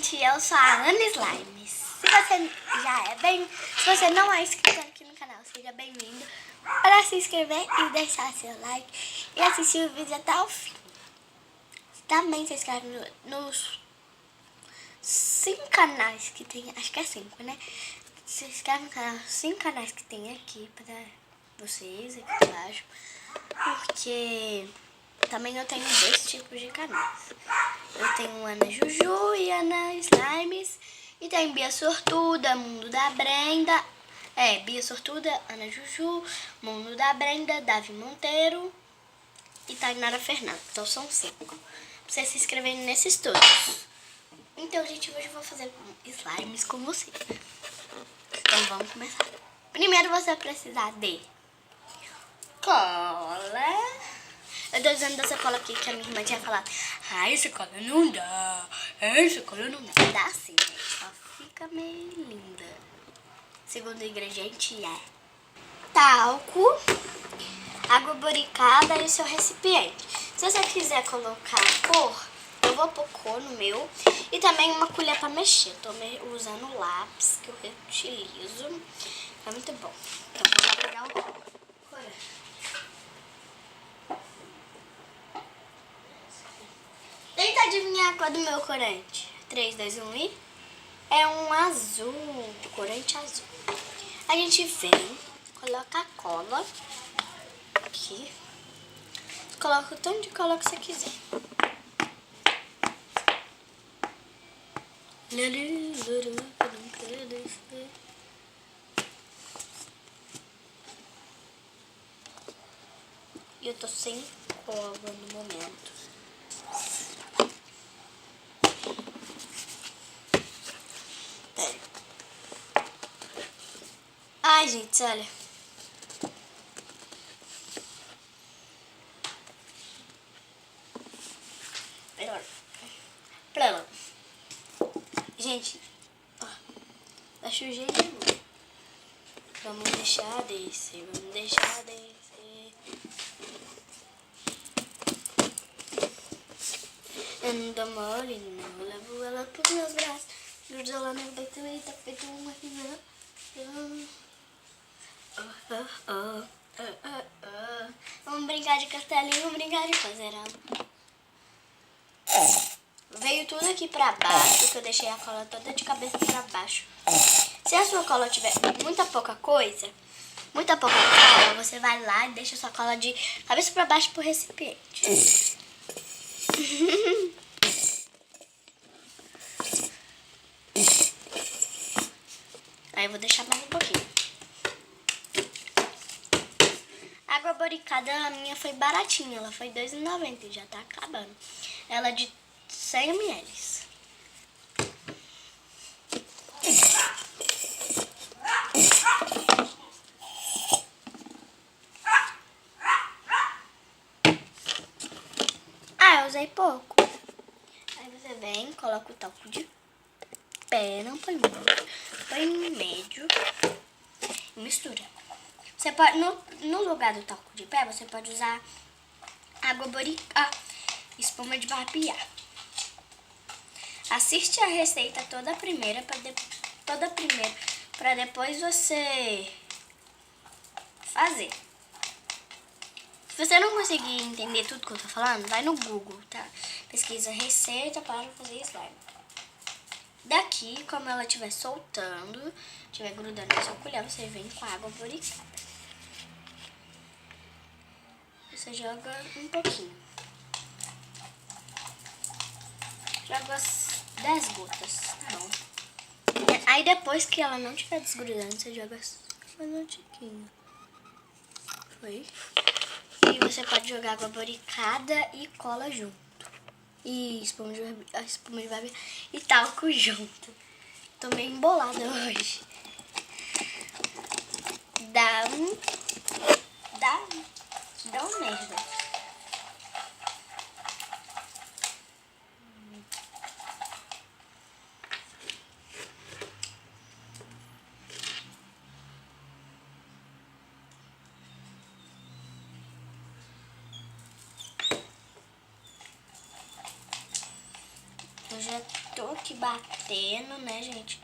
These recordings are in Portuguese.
gente, eu sou a Ana Slimes. Se você não é inscrito aqui no canal, seja bem-vindo para se inscrever e deixar seu like e assistir o vídeo até o fim. Também se inscreve nos 5 canais que tem, acho que é 5, né? Se inscreve no canal, 5 canais que tem aqui para vocês, aqui embaixo, porque também eu tenho 2 tipos de canais. Eu tenho Ana Juju e Ana Slimes. E tem Bia Sortuda, Mundo da Brenda. Bia Sortuda, Ana Juju, Mundo da Brenda, Davi Monteiro e Tainara Fernanda. Então são 5. Pra vocês se inscreverem nesses todos. Então, gente, hoje eu vou fazer slimes com vocês. Então vamos começar. Primeiro você vai precisar de cola. Eu tô usando essa cola aqui que a minha irmã tinha falado. Ai, essa cola não dá. Essa cola não dá. Dá sim, gente. Só fica meio linda. Segundo ingrediente é talco, água boricada e o seu recipiente. Se você quiser colocar cor, eu vou pôr cor no meu. E também uma colher pra mexer. Tô usando lápis que eu reutilizo. É muito bom. Então vou pegar o corante. Tenta adivinhar a cor do meu corante. 3, 2, 1 e... É um azul, corante azul. A gente vem, coloca a cola aqui. Coloca o tanto de cola que você quiser. E eu tô sem cola no momento. Ai, gente, olha. Pronto. Gente, ó, tá sujei de novo. Vamos deixar descer, vamos deixar descer. Anda mole, não levo ela pros meus braços. Gruda ela no peito e tá feito uma rima. Vamos brincar de castelinho, vamos brincar de fazerão. Veio tudo aqui pra baixo, que eu deixei a cola toda de cabeça pra baixo. Se a sua cola tiver muita pouca cola, você vai lá e deixa a sua cola de cabeça pra baixo pro recipiente. Aí eu vou deixar mais um pouquinho. A água boricada, a minha foi baratinha, ela foi R$2,90 e já tá acabando. Ela é de 100 ml. Eu usei pouco. Aí você vem, coloca o talco de pé, não põe muito, põe no médio e mistura. Você pode, no lugar do talco de pé, você pode usar água boricada, espuma de barbear. Assiste a receita toda primeira para depois você fazer. Se você não conseguir entender tudo que eu tô falando, vai no Google, tá? Pesquisa receita para fazer slime. Daqui, como ela estiver soltando, estiver grudando na sua colher, você vem com a água boricada. Você joga um pouquinho. Joga 10 gotas, tá bom? Aí depois que ela não estiver desgrudando, você joga mais um tiquinho. Foi? E você pode jogar água boricada e cola junto. E espuma de barbear e talco junto. Tô meio embolada hoje. Dá um merda. Eu já tô aqui batendo, né, gente?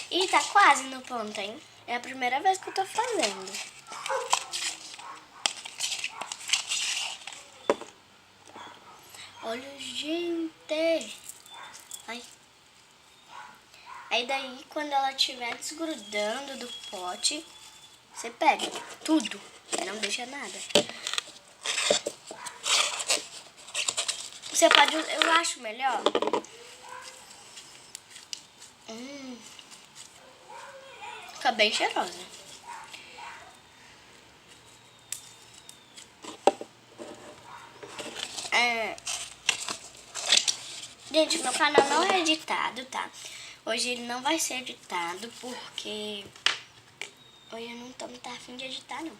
E tá quase no ponto, hein? É a primeira vez que eu tô fazendo. Olha, gente. Ai. Aí daí, quando ela estiver desgrudando do pote, você pega tudo. Não deixa nada. Você pode, eu acho melhor. Fica bem cheirosa. Gente, meu canal não é editado, tá? Hoje ele não vai ser editado porque hoje eu não tô muito afim de editar, não.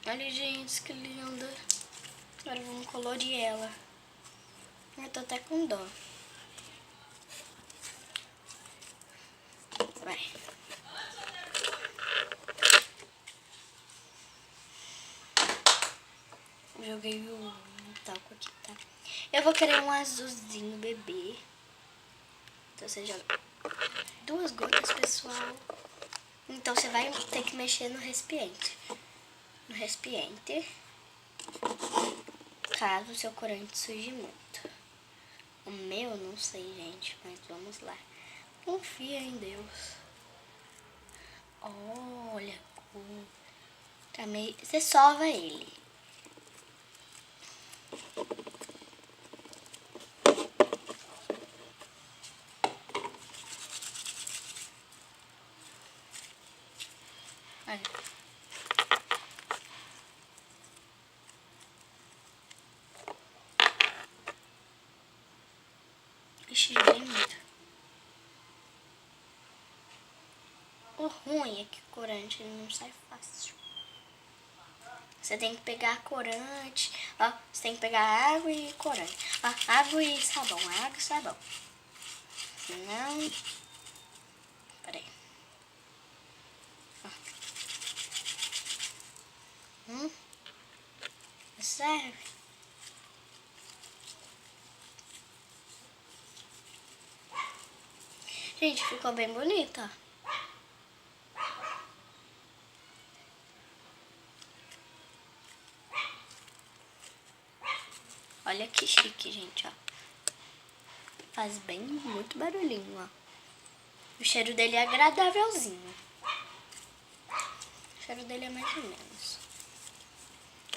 Olha, gente, que linda. Agora vamos colorir ela. Eu tô até com dó. Vai. Joguei o talco aqui, tá? Eu vou querer um azulzinho bebê. Então você joga 2 gotas, pessoal. Então você vai ter que mexer no recipiente. No recipiente. Caso o seu corante suje muito. O meu, não sei, gente. Mas vamos lá. Confia em Deus. Olha. Tá meio... Você sova ele. Olha. Ixi, joguei muito. O ruim é que corante não sai fácil. Você tem que pegar corante. Ó, você tem que pegar água e corante. Ó, água e sabão. Água e sabão. Não. Peraí. Ó. Serve. Gente, ficou bem bonita. Olha que chique, gente, ó. Faz bem muito barulhinho, ó. O cheiro dele é agradávelzinho. O cheiro dele é mais ou menos.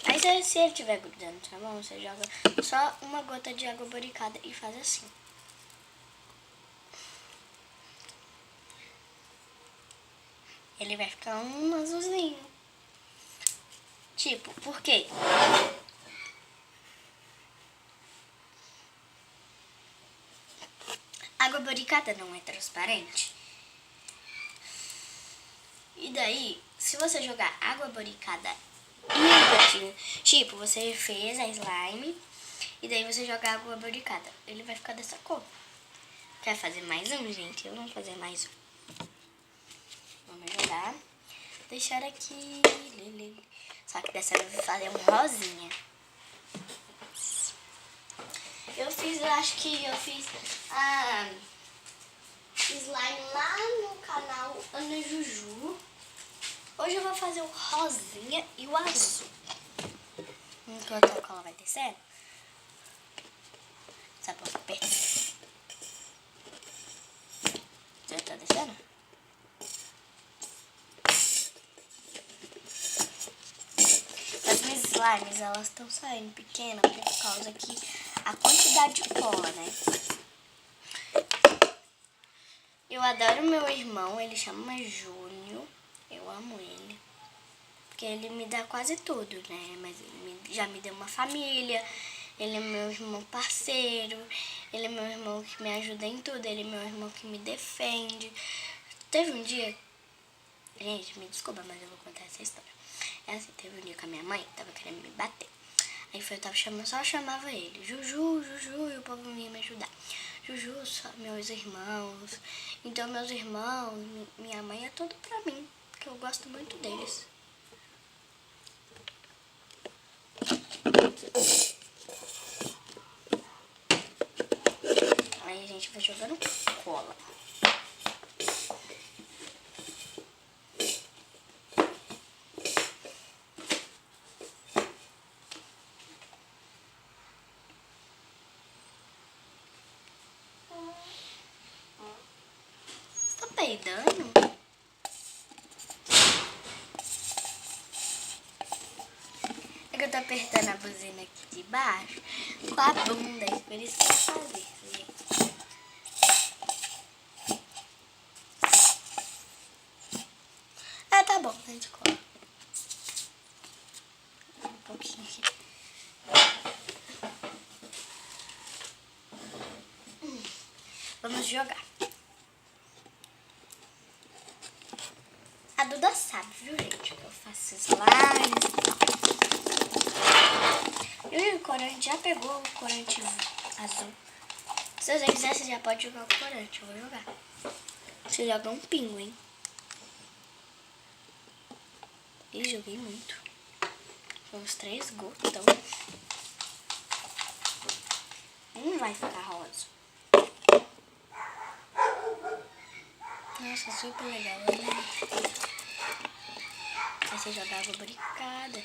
Aí se ele estiver grudando, tá bom? Você joga só uma gota de água boricada e faz assim. Ele vai ficar um azulzinho. Tipo, por quê? Água boricada não é transparente. E daí, se você jogar água boricada e um gotinho, tipo, você fez a slime e daí você joga água boricada, ele vai ficar dessa cor. Quer fazer mais um, gente? Vamos fazer mais um. Vamos jogar. Deixar aqui. Só que dessa vez eu vou fazer um rosinha. Eu acho que eu fiz a slime lá no canal Ana Juju. Hoje eu vou fazer o rosinha e o azul. Enquanto a cola vai descendo. Sabe por quê? Já tá descendo? As minhas slimes, elas estão saindo pequenas por causa que a quantidade de cola, né? Eu adoro meu irmão, ele chama Júnior. Eu amo ele. Porque ele me dá quase tudo, né? Mas ele já me deu uma família. Ele é meu irmão parceiro. Ele é meu irmão que me ajuda em tudo. Ele é meu irmão que me defende. Teve um dia... Gente, me desculpa, mas eu vou contar essa história. É assim, teve um dia que a minha mãe tava querendo me bater. Aí eu tava chamando, só chamava ele. Juju, Juju, e o povo vinha me ajudar. Juju, só meus irmãos. Então meus irmãos, minha mãe é tudo pra mim, porque eu gosto muito deles. Aí a gente vai jogando cola. Você tá peidando? É que eu tô apertando a buzina aqui de baixo com a bunda, e por isso que eu faço isso, gente. Ah, tá bom, a gente cola. Um pouquinho aqui. Vamos jogar. A Duda sabe, viu, gente? Que eu faço slimes e tal. E o corante já pegou o corante azul. Se você quiser, você já pode jogar o corante. Eu vou jogar. Você joga um pingo, hein? Ih, joguei muito. Foi uns 3 gotos. Não vai ficar rosa. Nossa, super legal, né? Aí você joga água lubrificada.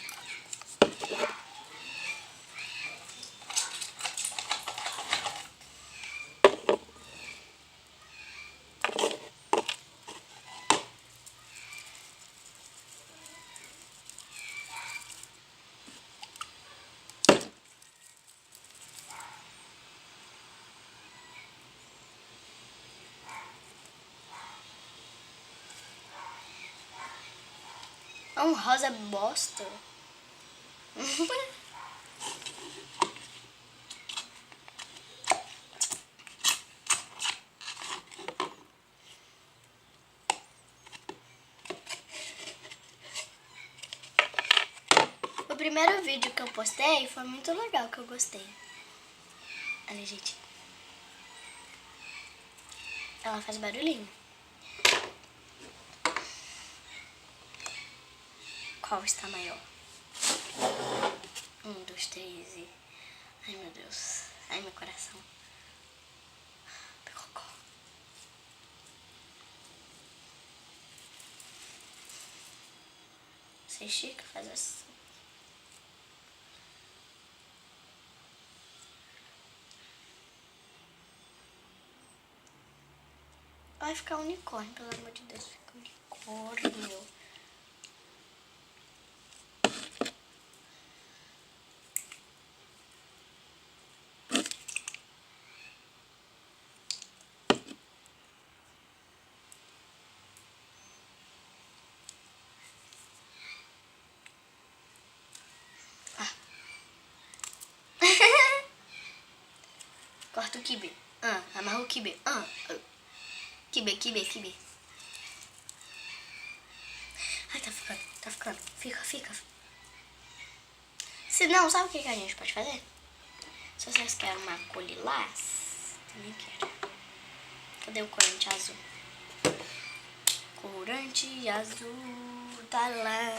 É um rosa bosta. O primeiro vídeo que eu postei foi muito legal, que eu gostei. Olha, gente. Ela faz barulhinho. Qual está maior? 1, 2, 3 e... Ai, meu Deus. Ai, meu coração. Picocó. Você estica, faz assim. Vai ficar unicórnio, pelo amor de Deus. Fica unicórnio. Corta o quibe. Amarra o quibe. Quibe. Ai, tá ficando. Fica. Se não, sabe o que a gente pode fazer? Se vocês querem uma cor lilás, também quero. Cadê o corante azul? Corante azul, tá lá.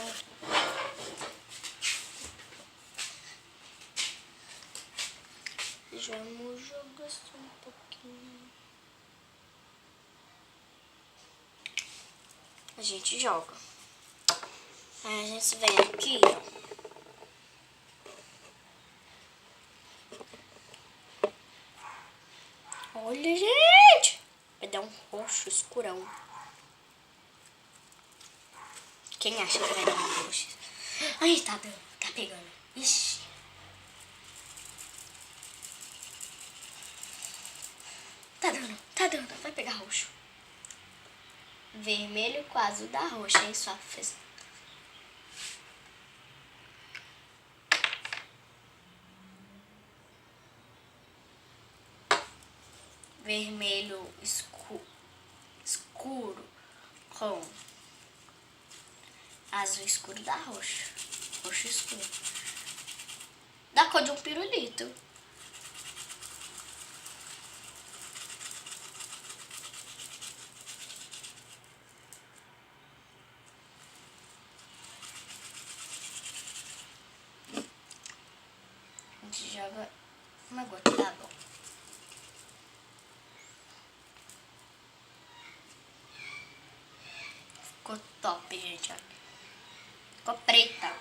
Vamos jogar só um pouquinho. A gente joga. Aí a gente vem aqui, ó. Olha, gente! Vai dar um roxo escurão. Quem acha que vai dar um roxo? Ai, tá pegando. Ixi. Tá dando. Vai pegar roxo. Vermelho com azul dá roxo, hein? Só fez. Vermelho escuro com azul escuro dá roxo. Roxo escuro. Da cor de um pirulito. A gente joga uma gota d'água. Ficou top, gente, ó. Ficou preta.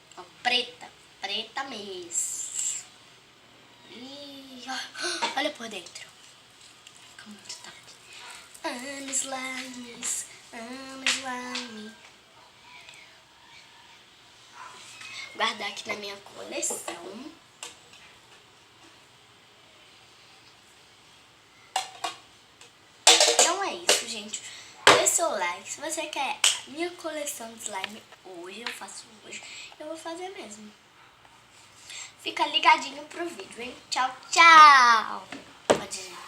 Ficou preta. Preta mesmo. E olha por dentro. Ficou muito top. Amo slimes. Amo slime. Guardar aqui na minha coleção. Então é isso, gente. Dê seu like. Se você quer a minha coleção de slime hoje, eu faço hoje, eu vou fazer mesmo. Fica ligadinho pro vídeo, hein? Tchau, tchau! Pode ir.